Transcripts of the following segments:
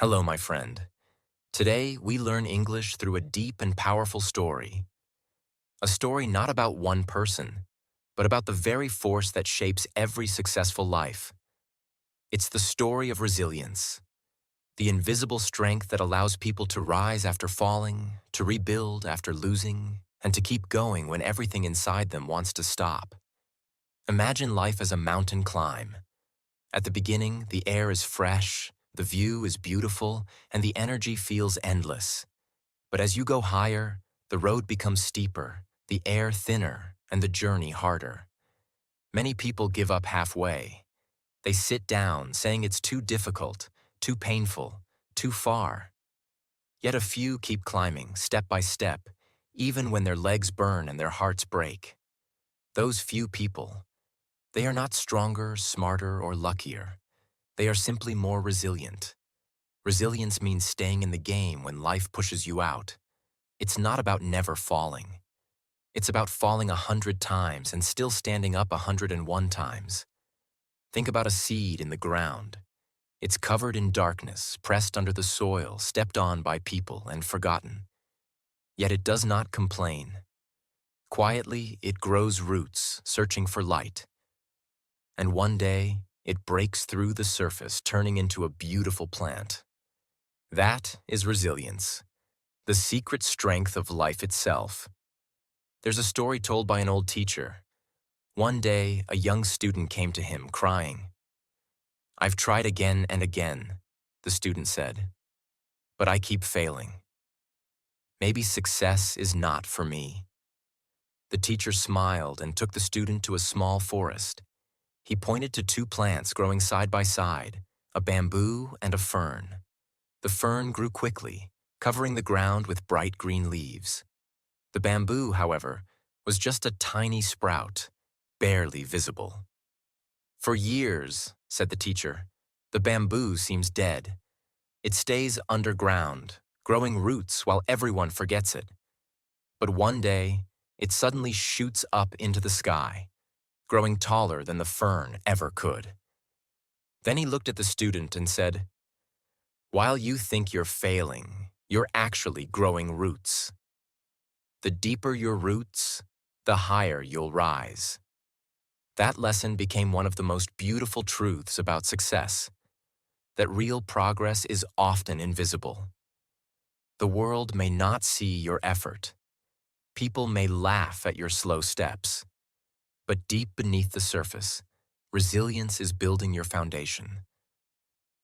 Hello, my friend. Today, we learn English through a deep and powerful story. A story not about one person, but about the very force that shapes every successful life. It's the story of resilience, the invisible strength that allows people to rise after falling, to rebuild after losing, and to keep going when everything inside them wants to stop. Imagine life as a mountain climb. At the beginning, the air is fresh, the view is beautiful, and the energy feels endless. But as you go higher, the road becomes steeper, the air thinner, and the journey harder. Many people give up halfway. They sit down, saying it's too difficult, too painful, too far. Yet a few keep climbing, step by step, even when their legs burn and their hearts break. Those few people, they are not stronger, smarter, or luckier. They are simply more resilient. Resilience means staying in the game when life pushes you out. It's not about never falling. It's about falling 100 times and still standing up 101 times. Think about a seed in the ground. It's covered in darkness, pressed under the soil, stepped on by people, and forgotten. Yet it does not complain. Quietly, it grows roots, searching for light. And one day, it breaks through the surface, turning into a beautiful plant. That is resilience, the secret strength of life itself. There's a story told by an old teacher. One day, a young student came to him, crying. "I've tried again and again," the student said, "but I keep failing. Maybe success is not for me." The teacher smiled and took the student to a small forest. He pointed to two plants growing side by side, a bamboo and a fern. The fern grew quickly, covering the ground with bright green leaves. The bamboo, however, was just a tiny sprout, barely visible. "For years," said the teacher, "the bamboo seems dead. It stays underground, growing roots while everyone forgets it. But one day, it suddenly shoots up into the sky, growing taller than the fern ever could." Then he looked at the student and said, "While you think you're failing, you're actually growing roots. The deeper your roots, the higher you'll rise." That lesson became one of the most beautiful truths about success, that real progress is often invisible. The world may not see your effort. People may laugh at your slow steps. But deep beneath the surface, resilience is building your foundation.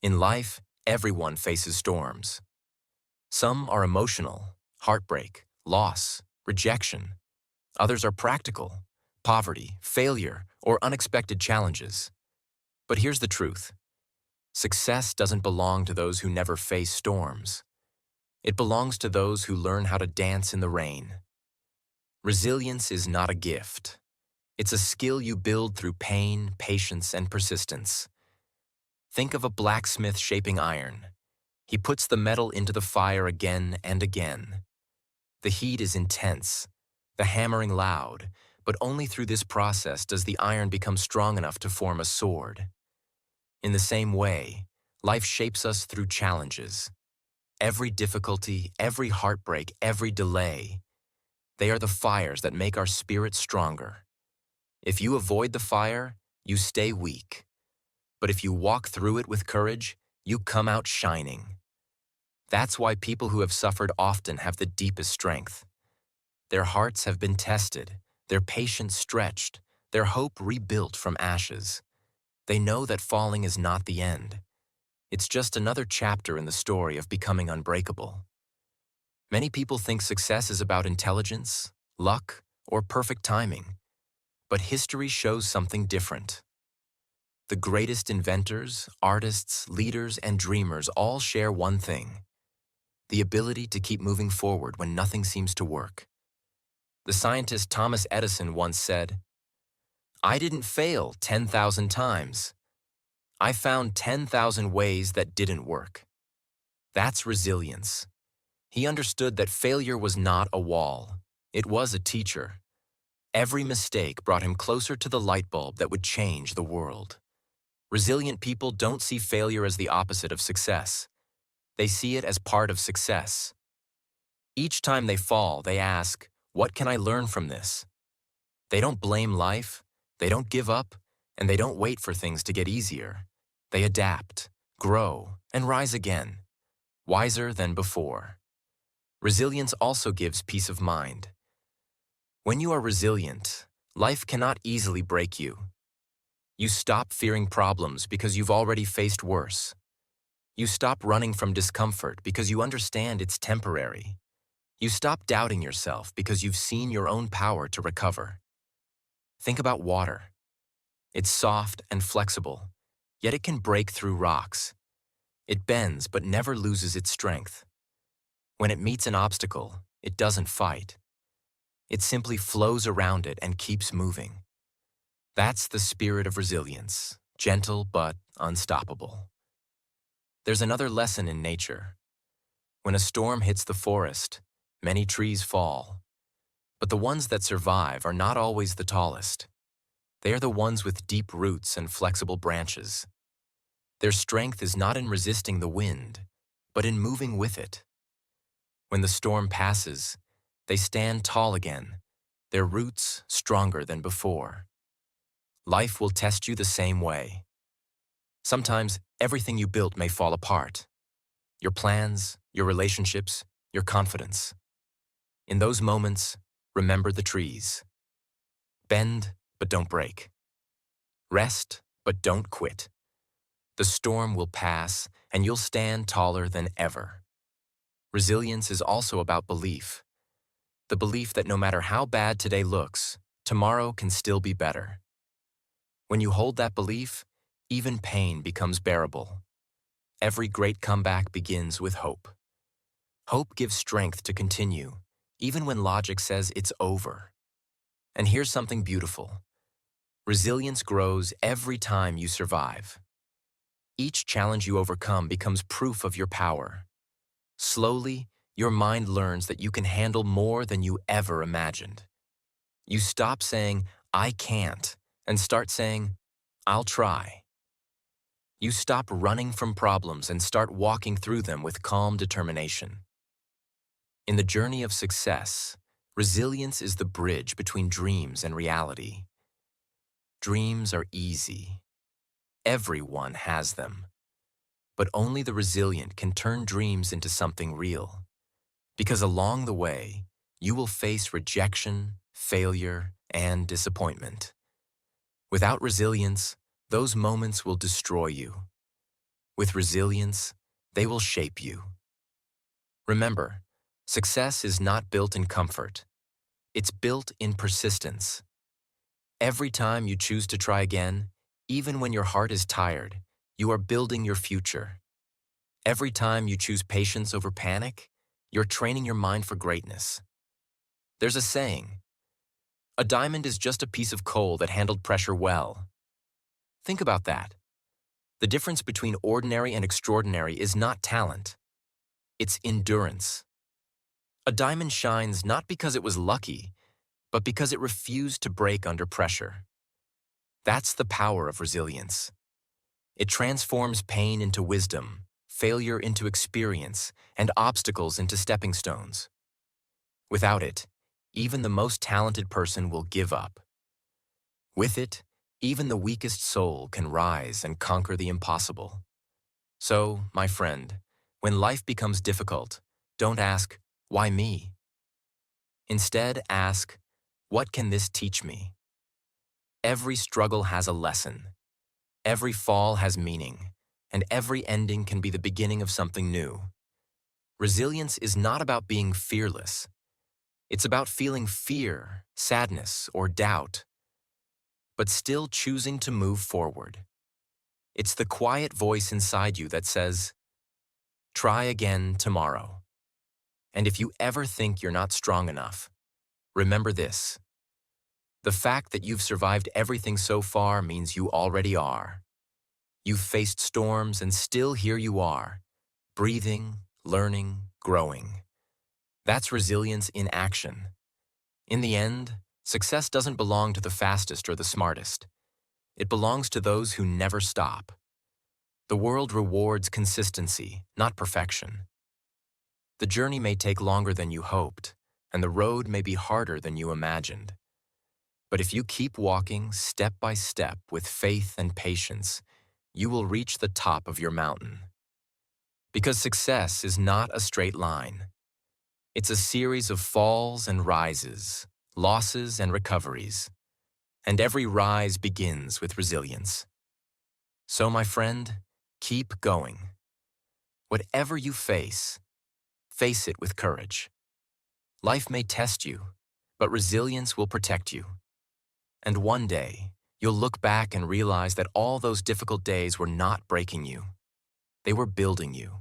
In life, everyone faces storms. Some are emotional, heartbreak, loss, rejection. Others are practical, poverty, failure, or unexpected challenges. But here's the truth. Success doesn't belong to those who never face storms. It belongs to those who learn how to dance in the rain. Resilience is not a gift. It's a skill you build through pain, patience, and persistence. Think of a blacksmith shaping iron. He puts the metal into the fire again and again. The heat is intense, the hammering loud, but only through this process does the iron become strong enough to form a sword. In the same way, life shapes us through challenges. Every difficulty, every heartbreak, every delay, they are the fires that make our spirit stronger. If you avoid the fire, you stay weak. But if you walk through it with courage, you come out shining. That's why people who have suffered often have the deepest strength. Their hearts have been tested, their patience stretched, their hope rebuilt from ashes. They know that falling is not the end. It's just another chapter in the story of becoming unbreakable. Many people think success is about intelligence, luck, or perfect timing. But history shows something different. The greatest inventors, artists, leaders, and dreamers all share one thing: the ability to keep moving forward when nothing seems to work. The scientist Thomas Edison once said, "I didn't fail 10,000 times. I found 10,000 ways that didn't work." That's resilience. He understood that failure was not a wall. It was a teacher. Every mistake brought him closer to the light bulb that would change the world. Resilient people don't see failure as the opposite of success. They see it as part of success. Each time they fall, they ask, "What can I learn from this?" They don't blame life, they don't give up, and they don't wait for things to get easier. They adapt, grow, and rise again, wiser than before. Resilience also gives peace of mind. When you are resilient, life cannot easily break you. You stop fearing problems because you've already faced worse. You stop running from discomfort because you understand it's temporary. You stop doubting yourself because you've seen your own power to recover. Think about water. It's soft and flexible, yet it can break through rocks. It bends but never loses its strength. When it meets an obstacle, it doesn't fight. It simply flows around it and keeps moving. That's the spirit of resilience, gentle but unstoppable. There's another lesson in nature. When a storm hits the forest, many trees fall. But the ones that survive are not always the tallest. They are the ones with deep roots and flexible branches. Their strength is not in resisting the wind, but in moving with it. When the storm passes, they stand tall again, their roots stronger than before. Life will test you the same way. Sometimes everything you built may fall apart. Your plans, your relationships, your confidence. In those moments, remember the trees. Bend, but don't break. Rest, but don't quit. The storm will pass, and you'll stand taller than ever. Resilience is also about belief. The belief that no matter how bad today looks, tomorrow can still be better. When you hold that belief, even pain becomes bearable. Every great comeback begins with hope. Hope gives strength to continue, even when logic says it's over. And here's something beautiful. Resilience grows every time you survive. Each challenge you overcome becomes proof of your power. Slowly, your mind learns that you can handle more than you ever imagined. You stop saying, "I can't," and start saying, "I'll try." You stop running from problems and start walking through them with calm determination. In the journey of success, resilience is the bridge between dreams and reality. Dreams are easy. Everyone has them. But only the resilient can turn dreams into something real. Because along the way, you will face rejection, failure, and disappointment. Without resilience, those moments will destroy you. With resilience, they will shape you. Remember, success is not built in comfort. It's built in persistence. Every time you choose to try again, even when your heart is tired, you are building your future. Every time you choose patience over panic, you're training your mind for greatness. There's a saying, "A diamond is just a piece of coal that handled pressure well." Think about that. The difference between ordinary and extraordinary is not talent. It's endurance. A diamond shines not because it was lucky, but because it refused to break under pressure. That's the power of resilience. It transforms pain into wisdom, failure into experience, and obstacles into stepping stones. Without it, even the most talented person will give up. With it, even the weakest soul can rise and conquer the impossible. So, my friend, when life becomes difficult, don't ask, "Why me?" Instead, ask, "What can this teach me?" Every struggle has a lesson. Every fall has meaning, and every ending can be the beginning of something new. Resilience is not about being fearless. It's about feeling fear, sadness, or doubt, but still choosing to move forward. It's the quiet voice inside you that says, "Try again tomorrow." And if you ever think you're not strong enough, remember this. The fact that you've survived everything so far means you already are. You've faced storms and still here you are, breathing, learning, growing. That's resilience in action. In the end, success doesn't belong to the fastest or the smartest. It belongs to those who never stop. The world rewards consistency, not perfection. The journey may take longer than you hoped, and the road may be harder than you imagined. But if you keep walking step by step with faith and patience, you will reach the top of your mountain. Because success is not a straight line. It's a series of falls and rises, losses and recoveries. And every rise begins with resilience. So, my friend, keep going. Whatever you face it with courage. Life may test you, but resilience will protect you. And one day, you'll look back and realize that all those difficult days were not breaking you. They were building you.